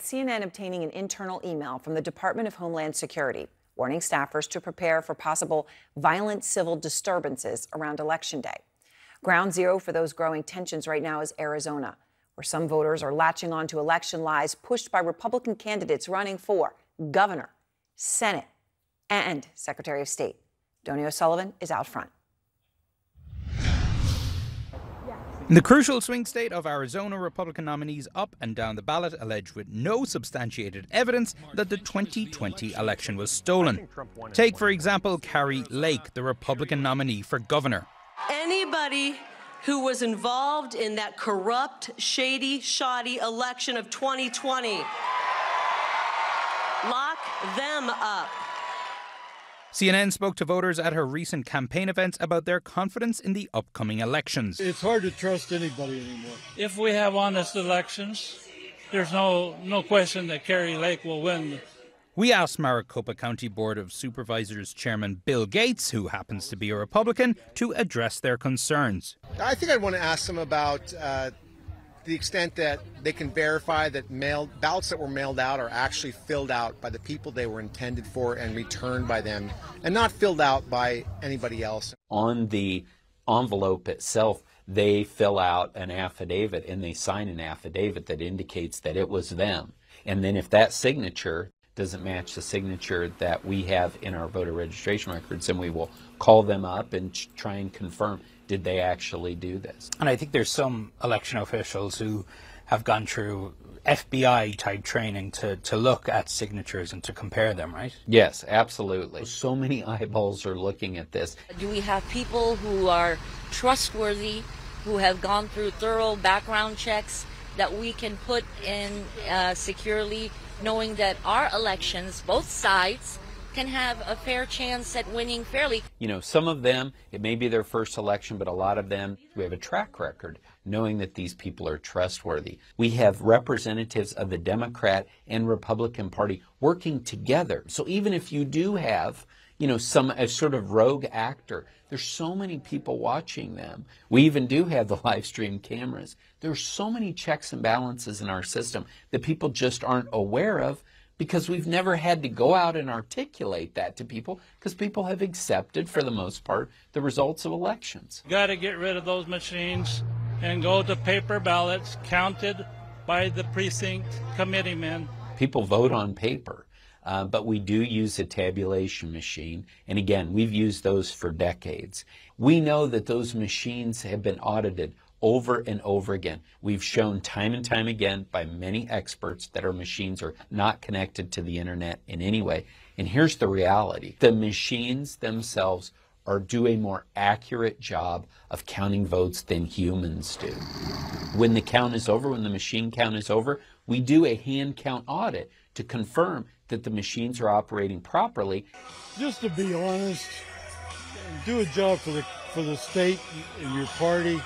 CNN obtaining an internal email from the Department of Homeland Security warning staffers to prepare for possible violent civil disturbances around Election Day. Ground zero for those growing tensions right now is Arizona, where some voters are latching on to election lies pushed by Republican candidates running for governor, Senate, and Secretary of State. Donnie O'Sullivan is out front. In the crucial swing state of Arizona, Republican nominees up and down the ballot allege with no substantiated evidence that the 2020 election was stolen. Take, for example, Kari Lake, the Republican nominee for governor. Anybody who was involved in that corrupt, shady, shoddy election of 2020, lock them up. CNN spoke to voters at her recent campaign events about their confidence in the upcoming elections. It's hard to trust anybody anymore. If we have honest elections, there's no question that Kari Lake will win. We asked Maricopa County Board of Supervisors Chairman Bill Gates, who happens to be a Republican, to address their concerns. I think I'd want to ask them about the extent that they can verify that ballots that were mailed out are actually filled out by the people they were intended for and returned by them, and not filled out by anybody else. On the envelope itself, they fill out an affidavit and they sign an affidavit that indicates that it was them. And then if that signature doesn't match the signature that we have in our voter registration records, then we will call them up and try and confirm, did they actually do this? And I think there's some election officials who have gone through FBI type training to look at signatures and to compare them, right? Yes, absolutely. So many eyeballs are looking at this. Do we have people who are trustworthy, who have gone through thorough background checks that we can put in securely, knowing that our elections, both sides, can have a fair chance at winning fairly? You know, some of them, it may be their first election, but a lot of them, we have a track record knowing that these people are trustworthy. We have representatives of the Democrat and Republican Party working together. So even if you do have, you know, a sort of rogue actor, there's so many people watching them. We even do have the live stream cameras. There's so many checks and balances in our system that people just aren't aware of, because we've never had to go out and articulate that to people, because people have accepted, for the most part, the results of elections. Got to get rid of those machines and go to paper ballots counted by the precinct committeemen. People vote on paper, but we do use a tabulation machine. And again, we've used those for decades. We know that those machines have been audited over and over again. We've shown time and time again by many experts that our machines are not connected to the internet in any way. And here's the reality. The machines themselves do a more accurate job of counting votes than humans do. When the count is over, when the machine count is over, we do a hand count audit to confirm that the machines are operating properly. Just to be honest, do a job for the state and your party.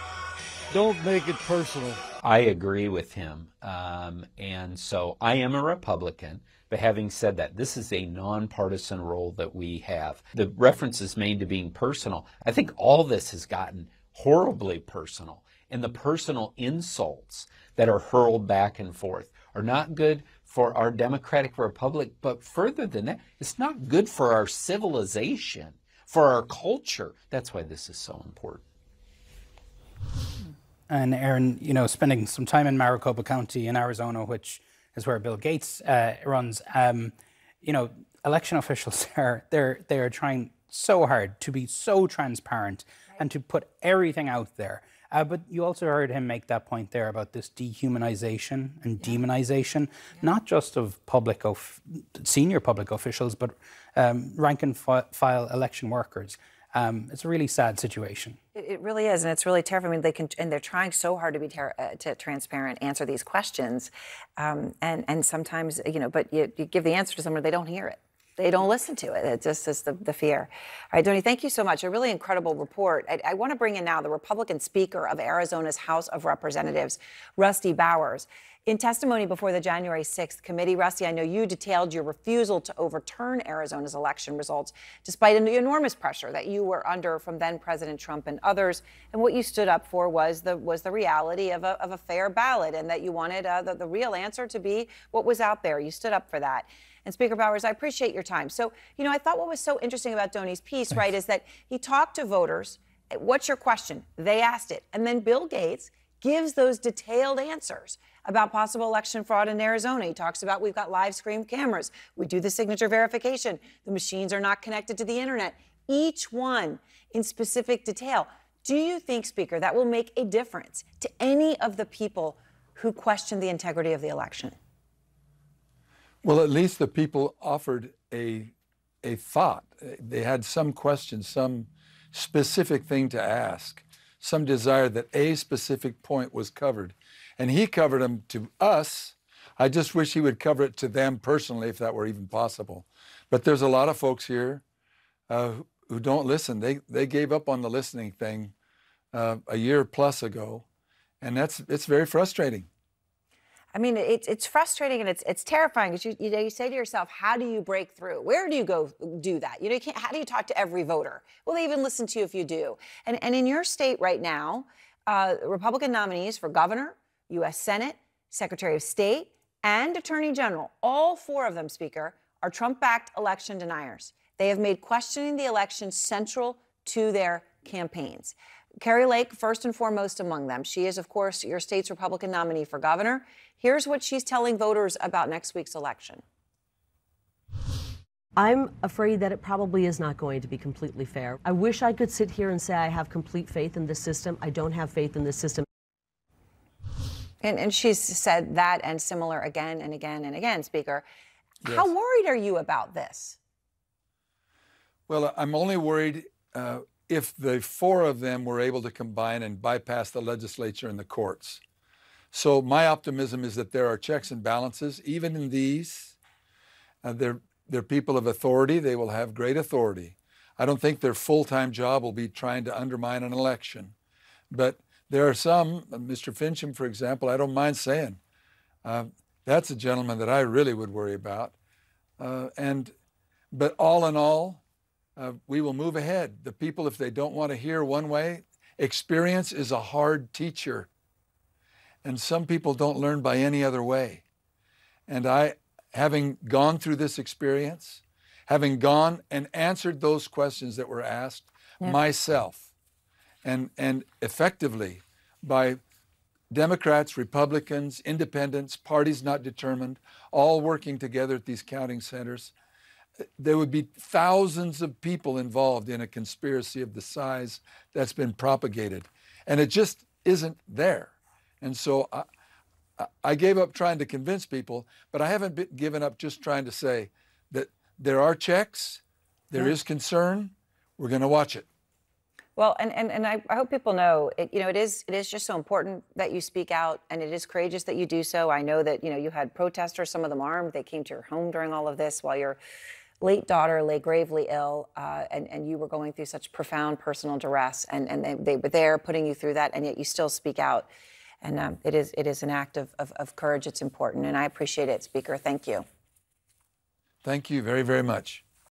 Don't make it personal. I agree with him. And so I am a Republican. But having said that, this is a nonpartisan role that we have. The references made to being personal, I think all this has gotten horribly personal. And the personal insults that are hurled back and forth are not good for our democratic republic. But further than that, it's not good for our civilization, for our culture. That's why this is so important. And Erin, you know, spending some time in Maricopa County in Arizona, which is where Bill Gates runs, you know, election officials they're trying so hard to be so transparent and to put everything out there. But you also heard him make that point there about this dehumanization and demonization, not just of senior public officials, but rank and file election workers. It's a really sad situation. It really is, and it's really terrifying. I mean, they're trying so hard to be transparent, answer these questions, and sometimes, you know, but you give the answer to someone, they don't hear it. They don't listen to it. It just is the fear. All right, Donnie, thank you so much. A really incredible report. I want to bring in now the Republican Speaker of Arizona's House of Representatives, Rusty Bowers. In testimony before the January 6th committee, Rusty, I know you detailed your refusal to overturn Arizona's election results, despite the enormous pressure that you were under from then President Trump and others. And what you stood up for was the reality of a fair ballot, and that you wanted the real answer to be what was out there. You stood up for that. And Speaker Bowers, I appreciate your time. So, I thought what was so interesting about Doney's piece, right, is that he talked to voters. What's your question? They asked it. And then Bill Gates gives those detailed answers about possible election fraud in Arizona. He talks about we've got live stream cameras. We do the signature verification. The machines are not connected to the internet. Each one in specific detail. Do you think, Speaker, that will make a difference to any of the people who question the integrity of the election? Well, at least the people offered a thought. They had some question, some specific thing to ask, some desire that a specific point was covered. And he covered them to us. I just wish he would cover it to them personally, if that were even possible. But there's a lot of folks here who don't listen. They gave up on the listening thing a year plus ago, and it's very frustrating. I mean, it's frustrating and it's terrifying, because you say to yourself, how do you break through? Where do you go do that? You can't. How do you talk to every voter? Will they even listen to you if you do? And in your state right now, Republican nominees for governor, U.S. Senate, Secretary of State, and Attorney General, all four of them, Speaker, are Trump-backed election deniers. They have made questioning the election central to their campaigns. Kari Lake, first and foremost among them. She is, of course, your state's Republican nominee for governor. Here's what she's telling voters about next week's election. I'm afraid that it probably is not going to be completely fair. I wish I could sit here and say I have complete faith in this system. I don't have faith in this system. And she's said that and similar again and again and again, Speaker. Yes. How worried are you about this? Well, I'm only worried if the four of them were able to combine and bypass the legislature and the courts. So my optimism is that there are checks and balances, even in these. They're people of authority. They will have great authority. I don't think their full-time job will be trying to undermine an election. But there are some, Mr. Fincham, for example, I don't mind saying, that's a gentleman that I really would worry about. But all in all, we will move ahead. The people, if they don't want to hear one way, experience is a hard teacher. And some people don't learn by any other way. And I, having gone through this experience, having gone and answered those questions that were asked myself, and effectively by Democrats, Republicans, independents, parties not determined, all working together at these counting centers, there would be thousands of people involved in a conspiracy of the size that's been propagated. And it just isn't there. And so I gave up trying to convince people, but I haven't given up just trying to say that there are checks, there is concern, we're going to watch it. Well, and I hope people know, it is just so important that you speak out, and it is courageous that you do so. I know that, you had protesters, some of them armed. They came to your home during all of this while your late daughter lay gravely ill, and you were going through such profound personal duress, and they were there putting you through that, and yet you still speak out. And it is an act of courage. It's important, and I appreciate it, Speaker. Thank you. Thank you very, very much.